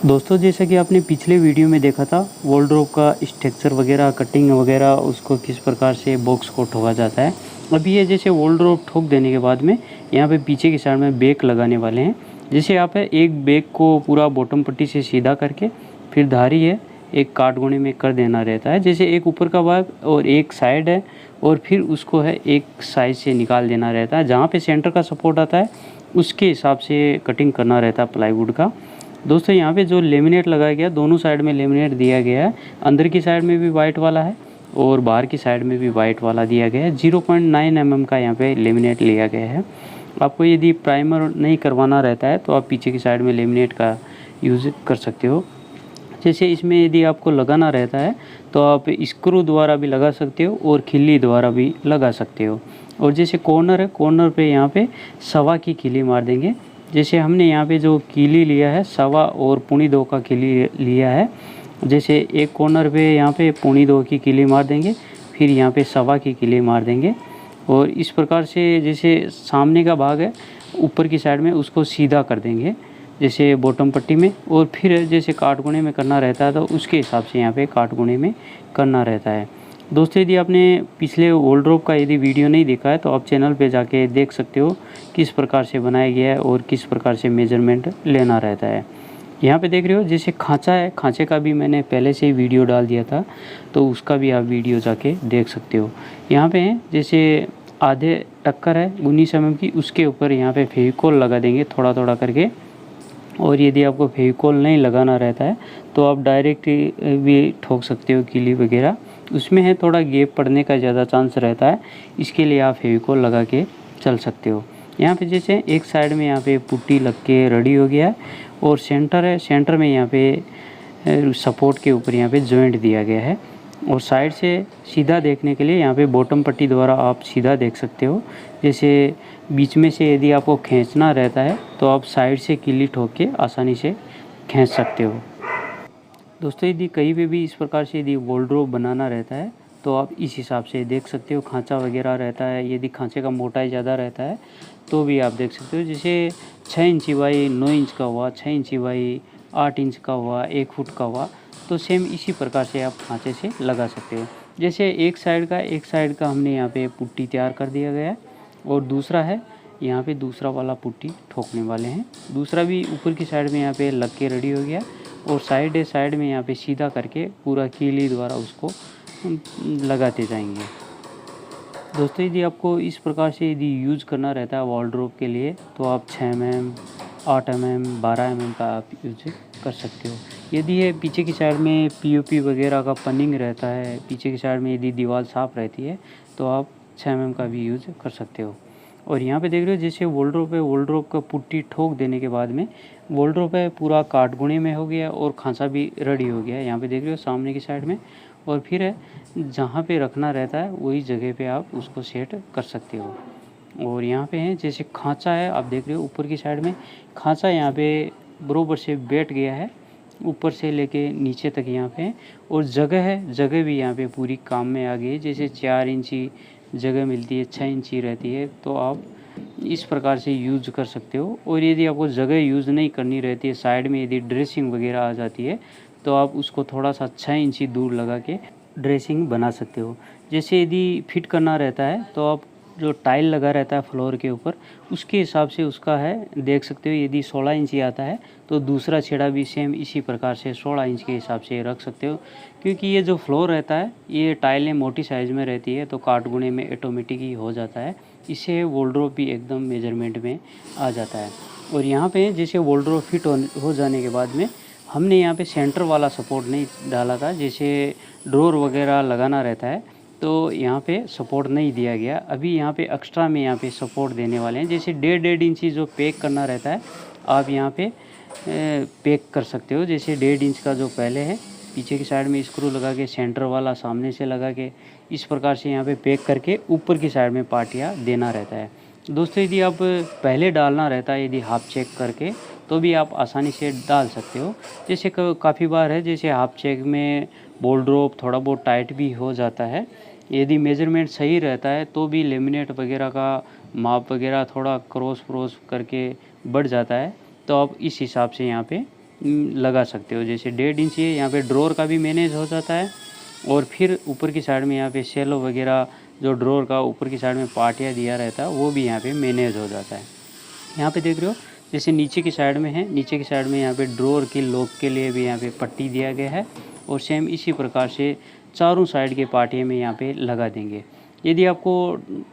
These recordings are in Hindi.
दोस्तों जैसा कि आपने पिछले वीडियो में देखा था वॉलड्रॉप का स्ट्रक्चर वगैरह कटिंग वगैरह उसको किस प्रकार से बॉक्स को ठोका जाता है। अभी ये जैसे वॉलड्रॉप ठोक देने के बाद में यहाँ पे पीछे की साइड में बेक लगाने वाले हैं। जैसे यहाँ पे एक बेक को पूरा बॉटम पट्टी से सीधा करके फिर धारी है एक काटगोने में कर देना रहता है। जैसे एक ऊपर का भाग और एक साइड है और फिर उसको है एक साइड से निकाल देना रहता है। जहाँ पे सेंटर का सपोर्ट आता है उसके हिसाब से कटिंग करना रहता है प्लाईवुड का। दोस्तों यहाँ पे जो लेमिनेट लगाया गया दोनों साइड में लेमिनेट दिया गया है। अंदर की साइड में भी वाइट वाला है और बाहर की साइड में भी वाइट वाला दिया गया है। 0.9 mm का यहाँ पे लेमिनेट लिया गया है। आपको यदि प्राइमर नहीं करवाना रहता है तो आप पीछे की साइड में लेमिनेट का यूज़ कर सकते हो। जैसे इसमें यदि आपको लगाना रहता है तो आप स्क्रू द्वारा भी लगा सकते हो और खिल्ली द्वारा भी लगा सकते हो। और जैसे कॉर्नर है, कॉर्नर पे यहाँ पे सवा की खिल्ली मार देंगे। जैसे हमने यहाँ पे जो कीली लिया है सवा और पौनी 2 का कीली लिया है। जैसे एक कॉर्नर पे यहाँ पे पौनी 2 की कीली मार देंगे, फिर यहाँ पे सवा की कीली मार देंगे। और इस प्रकार से जैसे सामने का भाग है ऊपर की साइड में उसको सीधा कर देंगे जैसे बॉटम पट्टी में। और फिर जैसे काटगुने में करना रहता है तो उसके हिसाब से यहाँ पे काटगुने में करना रहता है। दोस्तों यदि आपने पिछले वॉलड्रॉप का यदि वीडियो नहीं देखा है तो आप चैनल पे जाके देख सकते हो किस प्रकार से बनाया गया है और किस प्रकार से मेजरमेंट लेना रहता है। यहाँ पे देख रहे हो जैसे खांचा है, खांचे का भी मैंने पहले से ही वीडियो डाल दिया था तो उसका भी आप वीडियो जाके देख सकते हो। यहाँ पे जैसे आधे टक्कर है 19 mm की, उसके ऊपर यहाँ पे फेविकोल लगा देंगे थोड़ा थोड़ा करके। और यदि आपको फेविकोल नहीं लगाना रहता है तो आप डायरेक्ट भी ठोक सकते हो कीली वगैरह। उसमें है थोड़ा गैप पड़ने का ज़्यादा चांस रहता है, इसके लिए आप फेविकोल लगा के चल सकते हो। यहाँ पे जैसे एक साइड में यहाँ पे पुट्टी लग के रेडी हो गया है और सेंटर है, सेंटर में यहाँ पे सपोर्ट के ऊपर यहाँ पे जॉइंट दिया गया है। और साइड से सीधा देखने के लिए यहाँ पे बॉटम पट्टी द्वारा आप सीधा देख सकते हो। जैसे बीच में से यदि आपको खींचना रहता है तो आप साइड से कीली ठोक के आसानी से खींच सकते हो। दोस्तों यदि कहीं पे भी इस प्रकार से यदि वॉलड्रॉप बनाना रहता है तो आप इस हिसाब से देख सकते हो। खांचा वगैरह रहता है, यदि खांचे का मोटाई ज़्यादा रहता है तो भी आप देख सकते हो। जैसे 6 इंची बाई 9 इंच का हुआ, 6 इंची बाई 8 इंच का हुआ, 1 फुट का हुआ, तो सेम इसी प्रकार से आप खांचे से लगा सकते हो। जैसे एक साइड का हमने यहाँ पे पुट्टी तैयार कर दिया गया है और दूसरा है यहाँ पे दूसरा वाला पुट्टी ठोकने वाले हैं। दूसरा भी ऊपर की साइड में यहाँ पे लग के रेडी हो गया और साइड में यहाँ पे सीधा करके पूरा कीली द्वारा उसको लगाते जाएंगे। दोस्तों यदि आपको इस प्रकार से यदि यूज़ करना रहता है वॉलड्रॉप के लिए तो आप 6 mm, 8 mm, 12 mm का आप यूज कर सकते हो। यदि ये पीछे की साइड में पीओपी वगैरह का पनिंग रहता है, पीछे की साइड में यदि दीवार साफ़ रहती है तो आप 6 mm का भी यूज़ कर सकते हो। और यहाँ पे देख रहे हो जैसे वॉलड्रॉप है, वॉलड्रॉप का पुट्टी ठोक देने के बाद में वॉलड्रॉप है पूरा काटगुणे में हो गया और खांचा भी रेडी हो गया है। यहाँ पे देख रहे हो सामने की साइड में। और फिर है जहाँ पे रखना रहता है वही जगह पे आप उसको सेट कर सकते हो। और यहाँ पे है जैसे खांचा है, आप देख रहे हो ऊपर की साइड में खांचा यहाँ पे बरोबर से बैठ गया है ऊपर से लेके नीचे तक यहाँ पे। और जगह है, जगह भी यहाँ पे पूरी काम में आ गई है। जैसे 4 इंची जगह मिलती है, 6 इंची रहती है, तो आप इस प्रकार से यूज़ कर सकते हो। और यदि आपको जगह यूज़ नहीं करनी रहती है, साइड में यदि ड्रेसिंग वगैरह आ जाती है तो आप उसको थोड़ा सा 6 इंची दूर लगा के ड्रेसिंग बना सकते हो। जैसे यदि फिट करना रहता है तो आप जो टाइल लगा रहता है फ्लोर के ऊपर उसके हिसाब से उसका है देख सकते हो। यदि 16 इंची आता है तो दूसरा छेड़ा भी सेम इसी प्रकार से 16 इंच के हिसाब से रख सकते हो। क्योंकि ये जो फ्लोर रहता है ये टाइलें मोटी साइज़ में रहती है तो काटगुणे में ऑटोमेटिक ही हो जाता है। इससे वॉलड्रॉप भी एकदम मेजरमेंट में आ जाता है। और यहाँ पे जैसे वॉलड्रॉप फिट हो जाने के बाद में हमने यहाँ पे सेंटर वाला सपोर्ट नहीं डाला था। जैसे ड्रॉर वगैरह लगाना रहता है तो यहाँ पे सपोर्ट नहीं दिया गया। अभी यहाँ पे एक्स्ट्रा में यहाँ पे सपोर्ट देने वाले हैं। जैसे 1.5 इंची जो पैक करना रहता है आप यहाँ पे पैक कर सकते हो। जैसे 1.5 इंच का जो पहले है पीछे की साइड में स्क्रू लगा के सेंटर वाला सामने से लगा के इस प्रकार से यहाँ पे पैक करके ऊपर की साइड में पार्टियाँ देना रहता है। दोस्तों यदि आप पहले डालना रहता है यदि हाफ चेक करके तो भी आप आसानी से डाल सकते हो। जैसे काफ़ी बार है जैसे हाफ चेक में वॉलड्रॉप थोड़ा बहुत टाइट भी हो जाता है। यदि मेजरमेंट सही रहता है तो भी लेमिनेट वगैरह का माप वगैरह थोड़ा क्रॉस करके बढ़ जाता है। तो आप इस हिसाब से यहाँ पे लगा सकते हो। जैसे 1.5 इंच है, यहाँ पे ड्रॉर का भी मैनेज हो जाता है और फिर ऊपर की साइड में यहाँ पे शेलो वगैरह जो ड्रॉर का ऊपर की साइड में पार्टियाँ दिया रहता है वो भी यहाँ पे मैनेज हो जाता है। यहाँ पे देख रहे हो जैसे नीचे की साइड में है, नीचे की साइड में यहाँ पे ड्रॉर की लॉक के लिए भी यहाँ पे पट्टी दिया गया है और सेम इसी प्रकार से चारों साइड के पार्टियाँ में यहाँ पे लगा देंगे। यदि आपको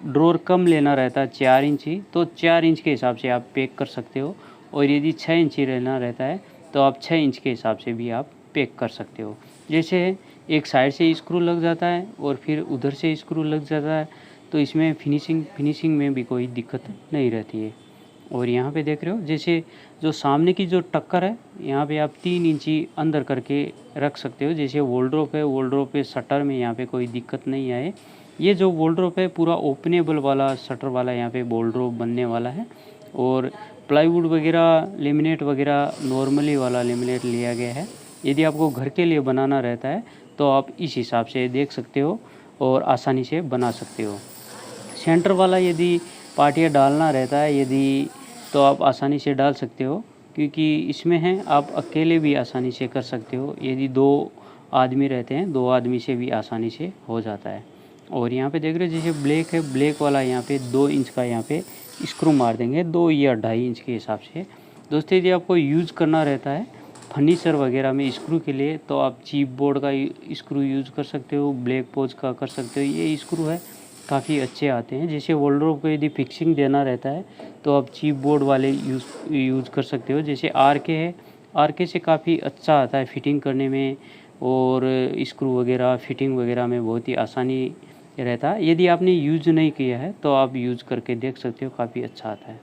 ड्रॉर कम लेना रहता है 4 इंची तो 4 इंच के हिसाब से आप पैक कर सकते हो और यदि 6 इंची लेना रहता है तो आप 6 इंच के हिसाब से भी आप पैक कर सकते हो। जैसे एक साइड से स्क्रू लग जाता है और फिर उधर से स्क्रू लग जाता है तो इसमें फिनिशिंग में भी कोई दिक्कत नहीं रहती है। और यहाँ पे देख रहे हो जैसे जो सामने की जो टक्कर है यहाँ पे आप 3 इंची अंदर करके रख सकते हो। जैसे वॉलड्रॉप है, वॉलड्रॉप पे शटर में यहाँ पे कोई दिक्कत नहीं आए। ये जो वॉलड्रॉप है पूरा ओपनेबल वाला शटर वाला यहाँ पे वॉलड्रॉप बनने वाला है और प्लाईवुड वगैरह लेमिनेट वगैरह नॉर्मली वाला लेमिनेट लिया गया है। यदि आपको घर के लिए बनाना रहता है तो आप इस हिसाब से देख सकते हो और आसानी से बना सकते हो। सेंटर वाला यदि पार्टियाँ डालना रहता है यदि तो आप आसानी से डाल सकते हो क्योंकि इसमें है आप अकेले भी आसानी से कर सकते हो। यदि 2 आदमी रहते हैं 2 आदमी से भी आसानी से हो जाता है। और यहाँ पे देख रहे हो जैसे ब्लैक है, ब्लैक वाला यहाँ पे 2 इंच का यहाँ पे स्क्रू मार देंगे 2 या 2.5 इंच के हिसाब से। दोस्तों यदि आपको यूज़ करना रहता है फर्नीचर वगैरह में स्क्रू के लिए तो आप चीप बोर्ड का स्क्रू यूज़ कर सकते हो, ब्लैक पोज का कर सकते हो। ये स्क्रू है काफ़ी अच्छे आते हैं। जैसे वॉलड्रॉप को यदि फिक्सिंग देना रहता है तो आप चीप बोर्ड वाले यूज़ कर सकते हो। जैसे आरके है, आरके से काफ़ी अच्छा आता है फिटिंग करने में और स्क्रू वगैरह फिटिंग वगैरह में बहुत ही आसानी रहता है। यदि आपने यूज़ नहीं किया है तो आप यूज़ करके देख सकते हो, काफ़ी अच्छा आता है।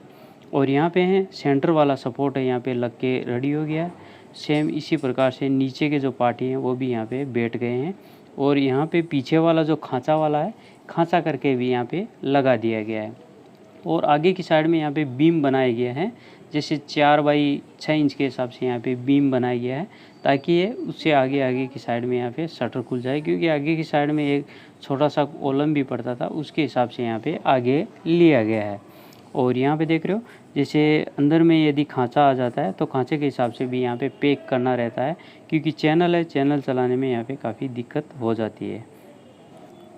और यहाँ पे है सेंटर वाला सपोर्ट है यहाँ पे लग के रेडी हो गया है। सेम इसी प्रकार से नीचे के जो पार्टी हैं वो भी यहाँ पे बैठ गए हैं और यहाँ पे पीछे वाला जो खांचा वाला है खांचा करके भी यहाँ पे लगा दिया गया है। और आगे की साइड में यहाँ पे बीम बनाया गया है, जैसे 4 बाई 6 इंच के हिसाब से यहाँ पे बीम बनाया गया है ताकि ये उससे आगे की साइड में यहाँ पे शटर खुल जाए क्योंकि आगे की साइड में एक छोटा सा कॉलम भी पड़ता था, उसके हिसाब से यहाँ पे आगे लिया गया है। और यहाँ पे देख रहे हो जैसे अंदर में यदि खांचा आ जाता है तो खांचे के हिसाब से भी यहाँ पे पैक करना रहता है क्योंकि चैनल है, चैनल चलाने में यहाँ पे काफ़ी दिक्कत हो जाती है।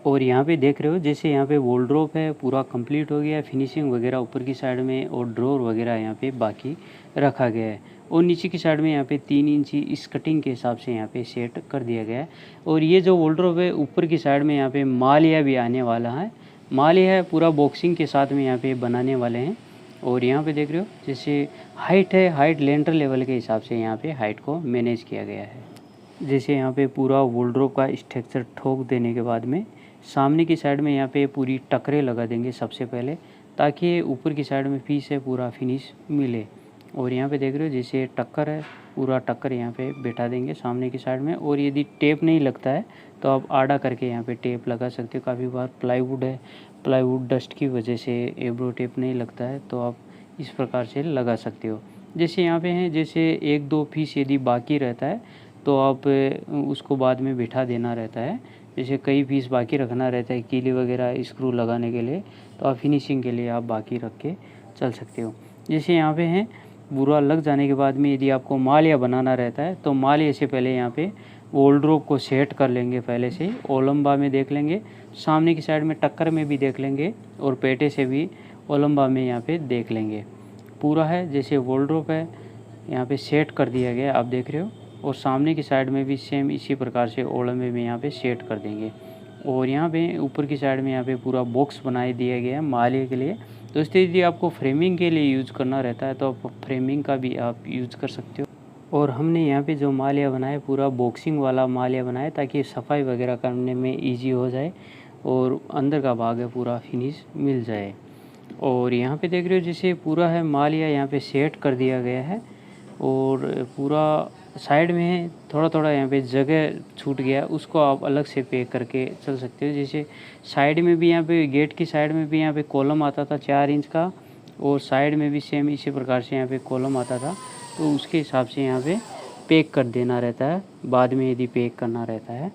और यहाँ पे देख रहे हो जैसे यहाँ पे वॉलड्रॉप है पूरा कंप्लीट हो गया है, फिनिशिंग वगैरह ऊपर की साइड में और ड्रॉर वगैरह यहाँ पे बाकी रखा गया है और नीचे की साइड में यहाँ पे 3 इंची इस कटिंग के हिसाब से यहाँ पे सेट कर दिया गया है। और ये जो वॉलड्रॉप है ऊपर की साइड में यहाँ पे मालिया भी आने वाला है, मालिया है पूरा बॉक्सिंग के साथ में यहाँ पे बनाने वाले हैं। और यहाँ पे देख रहे हो जैसे हाइट है, हाइट लेंटर लेवल के हिसाब से यहाँ पे हाइट को मैनेज किया गया है। जैसे यहाँ पे पूरा वॉलड्रॉप का स्ट्रक्चर ठोक देने के बाद में सामने की साइड में यहाँ पे पूरी टक्करें लगा देंगे सबसे पहले ताकि ऊपर की साइड में पीस है पूरा फिनिश मिले। और यहाँ पे देख रहे हो जैसे टक्कर है पूरा टक्कर यहाँ पे बैठा देंगे सामने की साइड में। और यदि टेप नहीं लगता है तो आप आड़ा करके यहाँ पे टेप लगा सकते हो। काफ़ी बार प्लाईवुड है, प्लाईवुड डस्ट की वजह से एब्रो टेप नहीं लगता है तो आप इस प्रकार से लगा सकते हो। जैसे यहाँ पे हैं जैसे 1-2 पीस यदि बाकी रहता है तो आप उसको बाद में बिठा देना रहता है। जैसे कई पीस बाकी रखना रहता है कीली वगैरह स्क्रू लगाने के लिए तो आप फिनिशिंग के लिए आप बाकी रख के चल सकते हो। जैसे यहाँ पे हैं बुरा लग जाने के बाद में यदि आपको मालिया बनाना रहता है तो मालिया से पहले यहाँ पे वॉलड्रॉप को सेट कर लेंगे पहले से, ओलंबा में देख लेंगे, सामने की साइड में टक्कर में भी देख लेंगे और पेटे से भी ओलंबा में यहाँ पे देख लेंगे। पूरा है जैसे वॉलड्रॉप है यहाँ पे सेट कर दिया गया आप देख रहे हो और सामने की साइड में भी सेम इसी प्रकार से ओलंबे में यहाँ पे सेट कर देंगे। और यहाँ पे ऊपर की साइड में यहाँ पे पूरा बॉक्स बनाई दिया गया है मालिया के लिए। दोस्तों यदि आपको फ्रेमिंग के लिए यूज़ करना रहता है तो आप फ्रेमिंग का भी आप यूज़ कर सकते हो। और हमने यहाँ पे जो मालिया बनाया पूरा बॉक्सिंग वाला मालिया बनाया ताकि सफाई वगैरह करने में ईजी हो जाए और अंदर का भाग है पूरा फिनिश मिल जाए। और यहाँ पे देख रहे हो जैसे पूरा है मालिया यहाँ पे सेट कर दिया गया है और पूरा साइड में है थोड़ा यहाँ पे जगह छूट गया उसको आप अलग से पैक करके चल सकते हो। जैसे साइड में भी यहाँ पे गेट की साइड में भी यहाँ पे कॉलम आता था 4 इंच का और साइड में भी सेम इसी प्रकार से यहाँ पे कॉलम आता था तो उसके हिसाब से यहाँ पे पैक कर देना रहता है बाद में यदि पैक करना रहता है।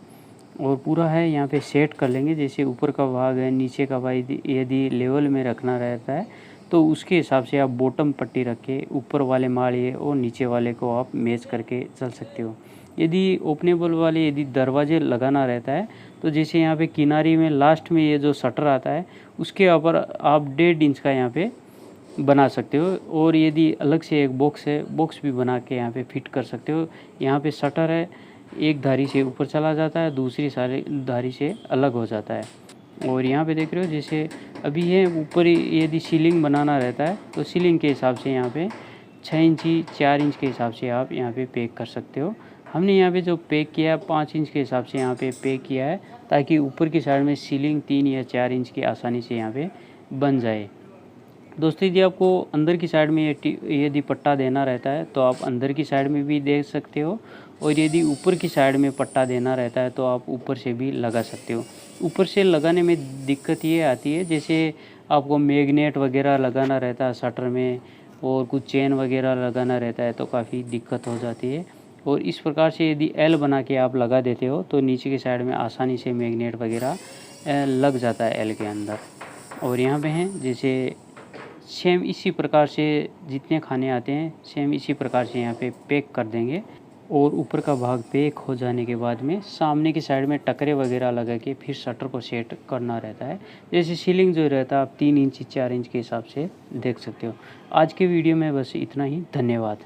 और पूरा है यहाँ पे सेट कर लेंगे। जैसे ऊपर का भाग है नीचे का भाग यदि लेवल में रखना रहता है तो उसके हिसाब से आप बॉटम पट्टी रख के ऊपर वाले माले और नीचे वाले को आप मैच करके चल सकते हो। यदि ओपनेबल वाले यदि दरवाजे लगाना रहता है तो जैसे यहाँ पे किनारी में लास्ट में ये जो शटर आता है उसके ऊपर आप 1.5 इंच का यहाँ पे बना सकते हो, और यदि अलग से एक बॉक्स है, बॉक्स भी बना के यहाँ पे फिट कर सकते हो। यहाँ पे शटर है, एक धारी से ऊपर चला जाता है, दूसरी सारी धारी से अलग हो जाता है। और यहाँ पे देख रहे हो जैसे अभी ये ऊपर यदि सीलिंग बनाना रहता है तो सीलिंग के हिसाब से यहाँ पे 6 इंची 4 इंच के हिसाब से आप यहाँ पे पैक कर सकते हो। हमने यहाँ पे जो पैक किया है 5 इंच के हिसाब से यहाँ पे पैक किया है, ताकि ऊपर की साइड में सीलिंग 3 या 4 इंच की आसानी से यहाँ पे बन जाए। दोस्तों यदि आपको अंदर की साइड में यदि पट्टा देना रहता है तो आप अंदर की साइड में भी दे सकते हो, और यदि ऊपर की साइड में पट्टा देना रहता है तो आप ऊपर से भी लगा सकते हो। ऊपर से लगाने में दिक्कत ये आती है, जैसे आपको मैग्नेट वगैरह लगाना रहता है शटर में, और कुछ चेन वगैरह लगाना रहता है तो काफ़ी दिक्कत हो जाती है। और इस प्रकार से यदि एल बना के आप लगा देते हो तो नीचे की साइड में आसानी से मैग्नेट वगैरह लग जाता है एल के अंदर। और यहाँ पे हैं जैसे सेम इसी प्रकार से जितने खाने आते हैं सेम इसी प्रकार से यहाँ पे पैक कर देंगे, और ऊपर का भाग पैक हो जाने के बाद में सामने की साइड में टकरे वगैरह लगा के फिर शटर को सेट करना रहता है। जैसे सीलिंग जो रहता है आप 3 इंच 4 इंच के हिसाब से देख सकते हो। आज के वीडियो में बस इतना ही, धन्यवाद।